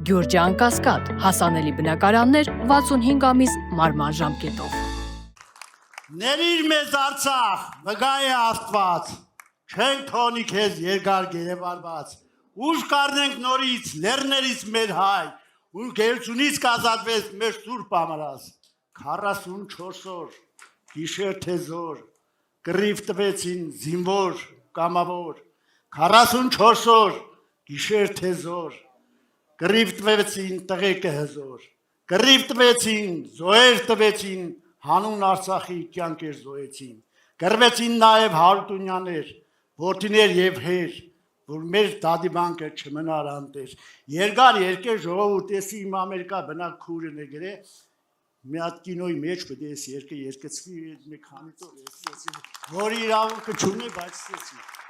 Գյուրջան Կասկադ, հասանելի բնակարաններ 65 ամիս մարման ժամկետով։ Ներիր մեզ Արցախ, վգա է Աստված, չենք թողնի քեզ երկար գերեվարված, ուժ կառնենք նորից, լեռներից մեր հայ, ու գերությունից կազատվեց մեր սուրբ ամրազ, 44 օր, գիշեր թե զոր, կռիվ տվեցին զինվոր, կամավոր, 44 օր, գիշեր թե զոր, կռիվ տվեցին տղեկը հզոր, կռիվ տվեցին, զոհեր տվեցին, հանուն Արցախի կյանքեր զոհեցին, կռվեցին նաև Հարությունյաներ, որդիներ եւ հեր, որ մեր դադիբանկը չմնար անտեր, երկար երկեր ժողովուրդ էսի իմ ամերիկա բնակ քուրն է գրե, մի հատ կինոյի մեջ պետք է ես երկեցվի մի քանի տոր, որի իրավունքը չունի, բայց էսի